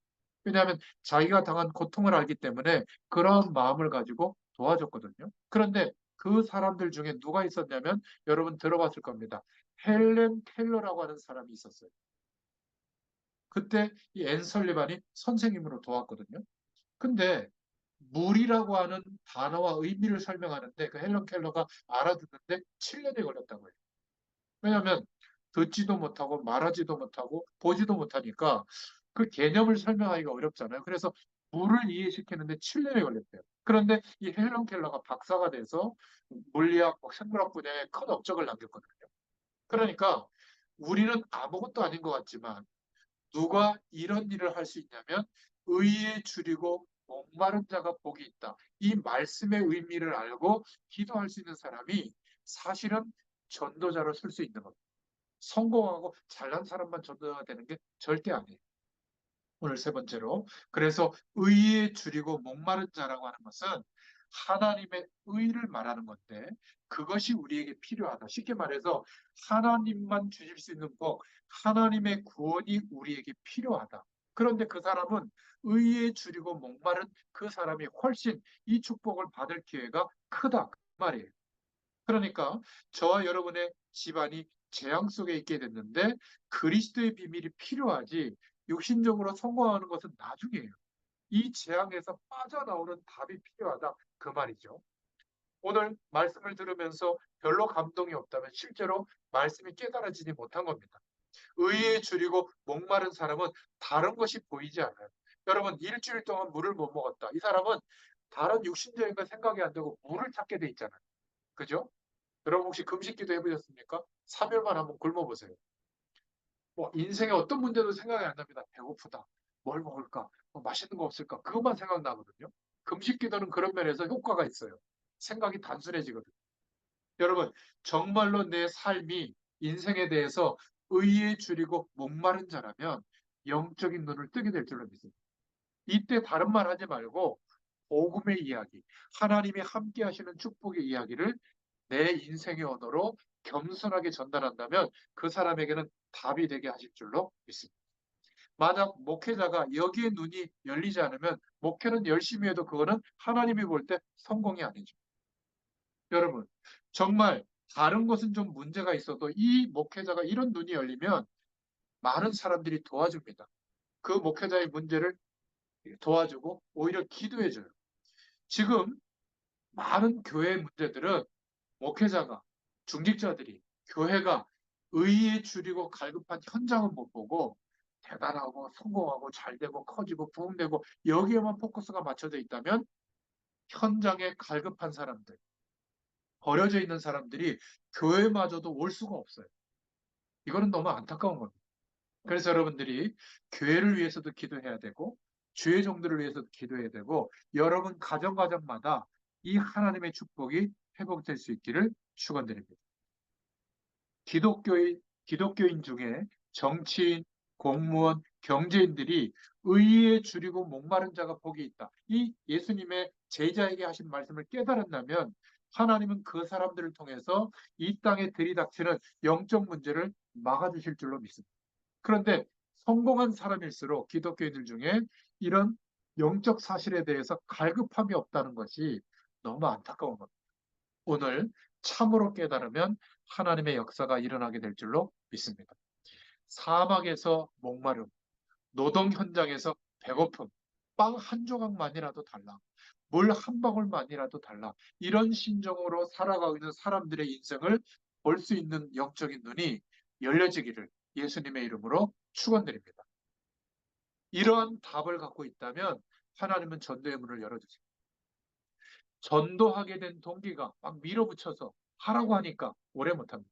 왜냐하면 자기가 당한 고통을 알기 때문에 그런 마음을 가지고 도와줬거든요. 그런데 그 사람들 중에 누가 있었냐면 여러분 들어봤을 겁니다. 헬렌 켈러라고 하는 사람이 있었어요. 그때 이 앤 설리반이 선생님으로 도왔거든요. 근데 물이라고 하는 단어와 의미를 설명하는데 그 헬렌 켈러가 알아듣는데 7년이 걸렸다고 해요. 왜냐하면 듣지도 못하고 말하지도 못하고 보지도 못하니까 그 개념을 설명하기가 어렵잖아요. 그래서 물을 이해시키는데 7년이 걸렸대요. 그런데 이 헬런 켈러가 박사가 돼서 물리학, 생물학 분야에 큰 업적을 남겼거든요. 그러니까 우리는 아무것도 아닌 것 같지만 누가 이런 일을 할 수 있냐면 의에 줄이고 목마른 자가 복이 있다. 이 말씀의 의미를 알고 기도할 수 있는 사람이 사실은 전도자로 쓸 수 있는 겁니다. 성공하고 잘난 사람만 전도가 되는 게 절대 아니에요. 오늘 세 번째로. 그래서 의에 줄이고 목마른 자라고 하는 것은 하나님의 의를 말하는 건데 그것이 우리에게 필요하다. 쉽게 말해서 하나님만 주실 수 있는 복, 하나님의 구원이 우리에게 필요하다. 그런데 그 사람은 의에 줄이고 목마른 그 사람이 훨씬 이 축복을 받을 기회가 크다. 그 말이에요. 그러니까 저와 여러분의 집안이 재앙 속에 있게 됐는데 그리스도의 비밀이 필요하지 육신적으로 성공하는 것은 나중이에요. 이 재앙에서 빠져나오는 답이 필요하다. 그 말이죠. 오늘 말씀을 들으면서 별로 감동이 없다면 실제로 말씀이 깨달아지지 못한 겁니다. 의에 줄이고 목마른 사람은 다른 것이 보이지 않아요. 여러분, 일주일 동안 물을 못 먹었다. 이 사람은 다른 육신적인 거 생각이 안 되고 물을 찾게 돼 있잖아요. 그죠? 여러분 혹시 금식 기도 해보셨습니까? 3일만 한번 굶어보세요. 뭐 인생에 어떤 문제도 생각이 안 납니다. 배고프다. 뭘 먹을까? 뭐 맛있는 거 없을까? 그것만 생각나거든요. 금식 기도는 그런 면에서 효과가 있어요. 생각이 단순해지거든요. 여러분, 정말로 내 삶이 인생에 대해서 의에 줄이고 목마른 자라면 영적인 눈을 뜨게 될 줄로 믿습니다. 이때 다른 말 하지 말고 복음의 이야기, 하나님이 함께 하시는 축복의 이야기를 내 인생의 언어로 겸손하게 전달한다면 그 사람에게는 답이 되게 하실 줄로 믿습니다. 만약 목회자가 여기에 눈이 열리지 않으면 목회는 열심히 해도 그거는 하나님이 볼 때 성공이 아니죠. 여러분, 정말 다른 것은 좀 문제가 있어도 이 목회자가 이런 눈이 열리면 많은 사람들이 도와줍니다. 그 목회자의 문제를 도와주고 오히려 기도해줘요. 지금 많은 교회 문제들은 목회자가, 중직자들이, 교회가 의에 줄이고 갈급한 현장은 못 보고 대단하고 성공하고 잘되고 커지고 부흥되고 여기에만 포커스가 맞춰져 있다면 현장에 갈급한 사람들, 버려져 있는 사람들이 교회마저도 올 수가 없어요. 이거는 너무 안타까운 겁니다. 그래서 여러분들이 교회를 위해서도 기도해야 되고 주의 종들을 위해서도 기도해야 되고 여러분 가정마다 이 하나님의 축복이 회복될 수 있기를 축원드립니다. 기독교인 중에 정치인, 공무원, 경제인들이 의에 줄이고 목마른 자가 복이 있다. 이 예수님의 제자에게 하신 말씀을 깨달았다면 하나님은 그 사람들을 통해서 이 땅에 들이닥치는 영적 문제를 막아주실 줄로 믿습니다. 그런데 성공한 사람일수록 기독교인들 중에 이런 영적 사실에 대해서 갈급함이 없다는 것이 너무 안타까운 겁니다. 오늘 참으로 깨달으면 하나님의 역사가 일어나게 될 줄로 믿습니다. 사막에서 목마름, 노동 현장에서 배고픔, 빵 한 조각만이라도 달라, 물 한 방울만이라도 달라, 이런 심정으로 살아가고 있는 사람들의 인생을 볼 수 있는 영적인 눈이 열려지기를 예수님의 이름으로 축원드립니다. 이러한 답을 갖고 있다면 하나님은 전도의 문을 열어주십니다. 전도하게 된 동기가 막 밀어붙여서 하라고 하니까 오래 못합니다.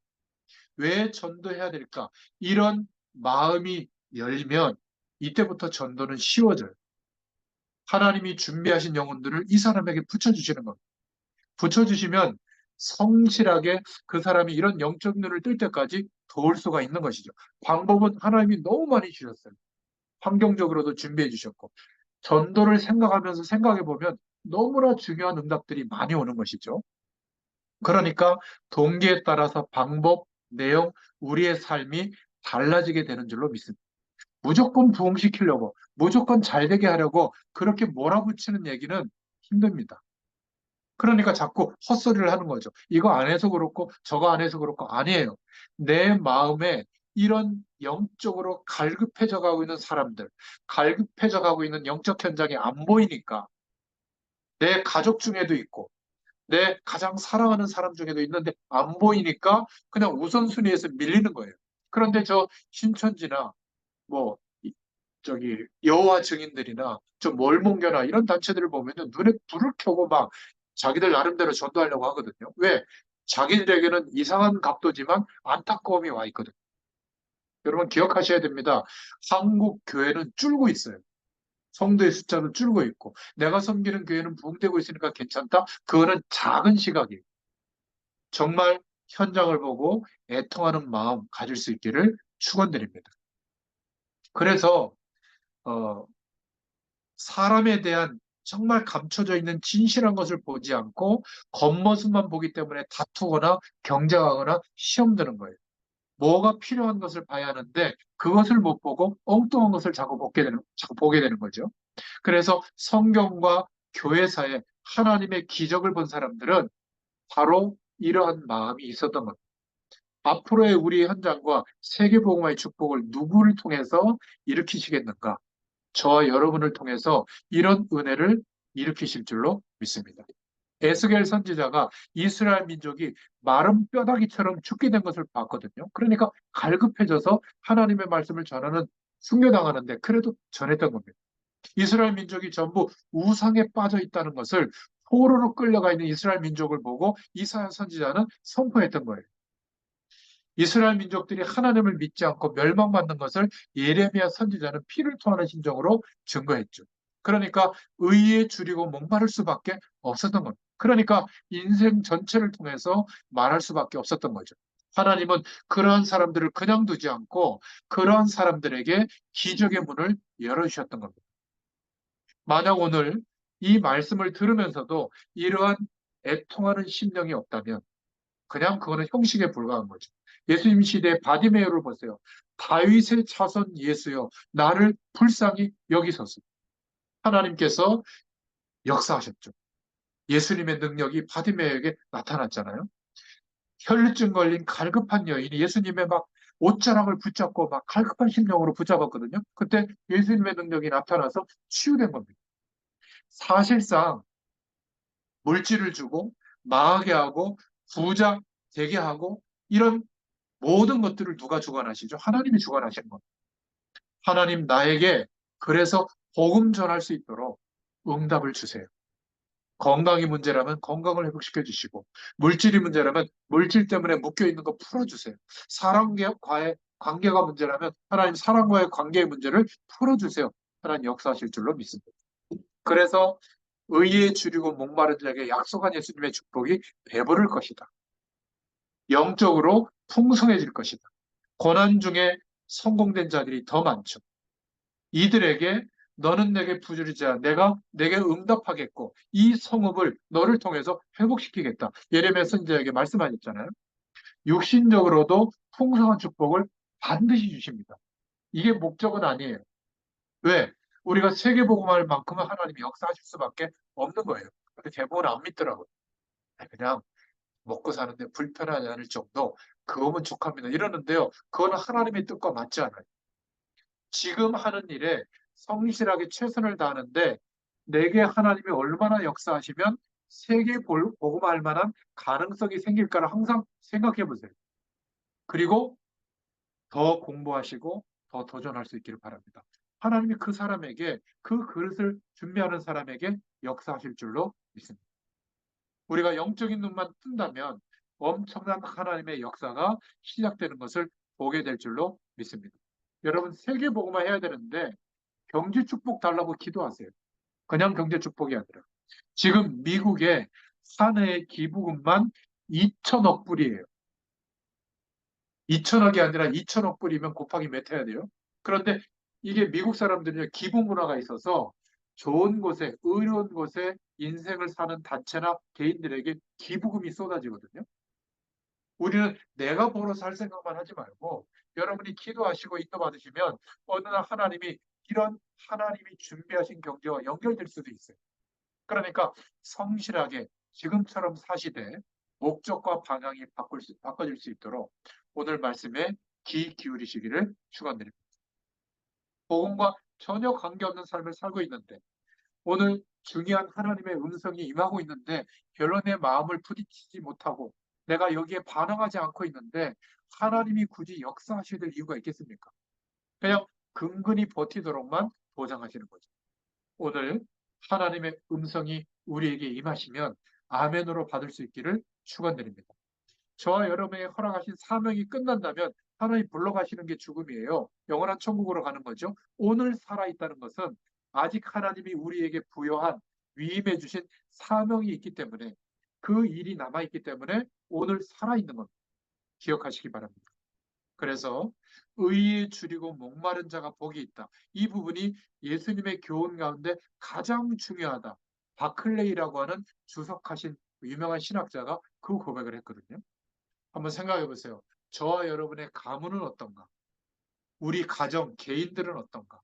왜 전도해야 될까? 이런 마음이 열리면 이때부터 전도는 쉬워져요. 하나님이 준비하신 영혼들을 이 사람에게 붙여주시는 겁니다. 붙여주시면 성실하게 그 사람이 이런 영적 눈을 뜰 때까지 도울 수가 있는 것이죠. 방법은 하나님이 너무 많이 주셨어요. 환경적으로도 준비해 주셨고 전도를 생각하면서 생각해 보면 너무나 중요한 응답들이 많이 오는 것이죠. 그러니까 동기에 따라서 방법, 내용, 우리의 삶이 달라지게 되는 줄로 믿습니다. 무조건 부흥시키려고, 무조건 잘되게 하려고 그렇게 몰아붙이는 얘기는 힘듭니다. 그러니까 자꾸 헛소리를 하는 거죠. 이거 안 해서 그렇고 저거 안 해서 그렇고 아니에요. 내 마음에 이런 영적으로 갈급해져 가고 있는 사람들, 갈급해져 가고 있는 영적 현장이 안 보이니까 내 가족 중에도 있고 내 가장 사랑하는 사람 중에도 있는데 안 보이니까 그냥 우선순위에서 밀리는 거예요. 그런데 저 신천지나 뭐 저기 여호와 증인들이나 저 멀몽교나 이런 단체들을 보면은 눈에 불을 켜고 막 자기들 나름대로 전도하려고 하거든요. 왜? 자기들에게는 이상한 각도지만 안타까움이 와 있거든요. 여러분 기억하셔야 됩니다. 한국 교회는 줄고 있어요. 성도의 숫자는 줄고 있고 내가 섬기는 교회는 부흥되고 있으니까 괜찮다. 그거는 작은 시각이에요. 정말 현장을 보고 애통하는 마음 가질 수 있기를 축원드립니다. 그래서 어, 사람에 대한 정말 감춰져 있는 진실한 것을 보지 않고 겉모습만 보기 때문에 다투거나 경쟁하거나 시험 드는 거예요. 뭐가 필요한 것을 봐야 하는데 그것을 못 보고 엉뚱한 것을 자꾸 보게 되는 거죠. 그래서 성경과 교회사에 하나님의 기적을 본 사람들은 바로 이러한 마음이 있었던 겁니다. 앞으로의 우리 현장과 세계복음화의 축복을 누구를 통해서 일으키시겠는가? 저와 여러분을 통해서 이런 은혜를 일으키실 줄로 믿습니다. 에스겔 선지자가 이스라엘 민족이 마른 뼈다귀처럼 죽게 된 것을 봤거든요. 그러니까 갈급해져서 하나님의 말씀을 전하는 순교당하는데 그래도 전했던 겁니다. 이스라엘 민족이 전부 우상에 빠져 있다는 것을 포로로 끌려가 있는 이스라엘 민족을 보고 이사야 선지자는 선포했던 거예요. 이스라엘 민족들이 하나님을 믿지 않고 멸망받는 것을 예레미야 선지자는 피를 토하는 심정으로 증거했죠. 그러니까 의에 줄이고 목마를 수밖에 없었던 겁니다. 그러니까 인생 전체를 통해서 말할 수밖에 없었던 거죠. 하나님은 그러한 사람들을 그냥 두지 않고 그러한 사람들에게 기적의 문을 열어주셨던 겁니다. 만약 오늘 이 말씀을 들으면서도 이러한 애통하는 심령이 없다면 그냥 그거는 형식에 불과한 거죠. 예수님 시대의 바디메오를 보세요. 다윗의 자손 예수여 나를 불쌍히 여기소서. 하나님께서 역사하셨죠. 예수님의 능력이 바디메오에게 나타났잖아요. 혈루증 걸린 갈급한 여인이 예수님의 막 옷자락을 붙잡고 막 갈급한 심령으로 붙잡았거든요. 그때 예수님의 능력이 나타나서 치유된 겁니다. 사실상 물질을 주고 망하게 하고 부자 되게 하고 이런 모든 것들을 누가 주관하시죠? 하나님이 주관하시는 겁니다. 하나님 나에게 그래서 복음 전할 수 있도록 응답을 주세요. 건강이 문제라면 건강을 회복시켜 주시고, 물질이 문제라면 물질 때문에 묶여 있는 거 풀어주세요. 사람과의 관계가 문제라면 하나님 사람과의 관계의 문제를 풀어주세요. 하나님 역사하실 줄로 믿습니다. 그래서 의에 줄이고 목마른 자에게 약속한 예수님의 축복이 배부를 것이다. 영적으로 풍성해질 것이다. 고난 중에 성공된 자들이 더 많죠. 이들에게 너는 내게 부주리자 내가 내게 응답하겠고 이 성읍을 너를 통해서 회복시키겠다. 예레미야 선지자에게 말씀하셨잖아요. 육신적으로도 풍성한 축복을 반드시 주십니다. 이게 목적은 아니에요. 왜? 우리가 세계복음할 만큼은 하나님이 역사하실 수밖에 없는 거예요. 근데 대부분 안 믿더라고요. 그냥 먹고 사는데 불편하지 않을 정도 그거면 족합니다. 이러는데요. 그거는 하나님의 뜻과 맞지 않아요. 지금 하는 일에 성실하게 최선을 다하는데 내게 하나님이 얼마나 역사하시면 세계 복음할 만한 가능성이 생길까를 항상 생각해 보세요. 그리고 더 공부하시고 더 도전할 수 있기를 바랍니다. 하나님이 그 사람에게 그 그릇을 준비하는 사람에게 역사하실 줄로 믿습니다. 우리가 영적인 눈만 뜬다면 엄청난 하나님의 역사가 시작되는 것을 보게 될 줄로 믿습니다. 여러분 세계 복음화 해야 되는데 경제 축복 달라고 기도하세요. 그냥 경제 축복이 아니라 지금 미국의 한 해의 기부금만 2천억 불이에요. 2천억이 아니라 2천억 불이면 곱하기 몇 해야 돼요? 그런데 이게 미국 사람들은 기부 문화가 있어서 좋은 곳에 의로운 곳에 인생을 사는 단체나 개인들에게 기부금이 쏟아지거든요. 우리는 내가 벌어서 할 생각만 하지 말고 여러분이 기도하시고 인도받으시면 어느 날 하나님이 이런 하나님이 준비하신 경제와 연결될 수도 있어요. 그러니까 성실하게 지금처럼 사시되 목적과 방향이 바꿔질 수 있도록 오늘 말씀에 귀 기울이시기를 축원드립니다. 복음과 전혀 관계없는 삶을 살고 있는데 오늘 중요한 하나님의 음성이 임하고 있는데 별로 내 마음을 부딪히지 못하고 내가 여기에 반응하지 않고 있는데 하나님이 굳이 역사하셔야 될 이유가 있겠습니까? 그냥 근근히 버티도록만 보장하시는 거죠. 오늘 하나님의 음성이 우리에게 임하시면 아멘으로 받을 수 있기를 축원드립니다. 저와 여러분에게 허락하신 사명이 끝난다면 하나님 불러가시는 게 죽음이에요. 영원한 천국으로 가는 거죠. 오늘 살아있다는 것은 아직 하나님이 우리에게 부여한 위임해 주신 사명이 있기 때문에 그 일이 남아있기 때문에 오늘 살아있는 겁니다. 기억하시기 바랍니다. 그래서 의에 줄이고 목마른 자가 복이 있다. 이 부분이 예수님의 교훈 가운데 가장 중요하다. 바클레이라고 하는 주석하신 유명한 신학자가 그 고백을 했거든요. 한번 생각해 보세요. 저와 여러분의 가문은 어떤가? 우리 가정, 개인들은 어떤가?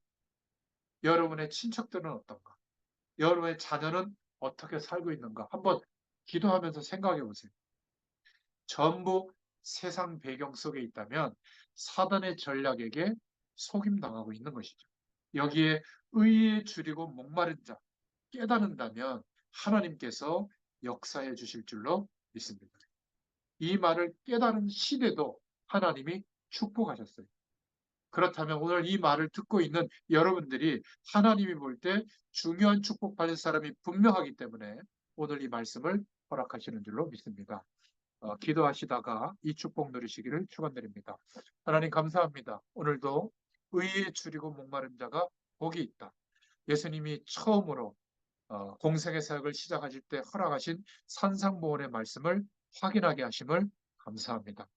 여러분의 친척들은 어떤가? 여러분의 자녀는 어떻게 살고 있는가? 한번 기도하면서 생각해 보세요. 전부 세상 배경 속에 있다면 사단의 전략에게 속임당하고 있는 것이죠. 여기에 의에 줄이고 목마른 자 깨닫는다면 하나님께서 역사해 주실 줄로 믿습니다. 이 말을 깨달은 시대도 하나님이 축복하셨어요. 그렇다면 오늘 이 말을 듣고 있는 여러분들이 하나님이 볼 때 중요한 축복받을 사람이 분명하기 때문에 오늘 이 말씀을 허락하시는 줄로 믿습니다. 기도하시다가 이 축복 누리시기를 축원드립니다. 하나님 감사합니다. 오늘도 의에 줄이고 목마른 자가 복이 있다. 예수님이 처음으로 공생의 사역을 시작하실 때 허락하신 산상보훈의 말씀을 확인하게 하심을 감사합니다.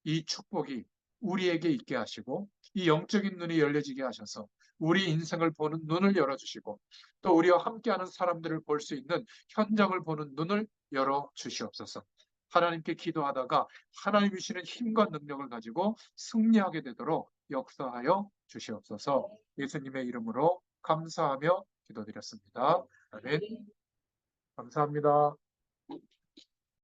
이 축복이 우리에게 있게 하시고 이 영적인 눈이 열려지게 하셔서 우리 인생을 보는 눈을 열어주시고 또 우리와 함께하는 사람들을 볼 수 있는 현장을 보는 눈을 열어주시옵소서. 하나님께 기도하다가 하나님이 주시는 힘과 능력을 가지고 승리하게 되도록 역사하여 주시옵소서. 예수님의 이름으로 감사하며 기도드렸습니다. 아멘. 감사합니다.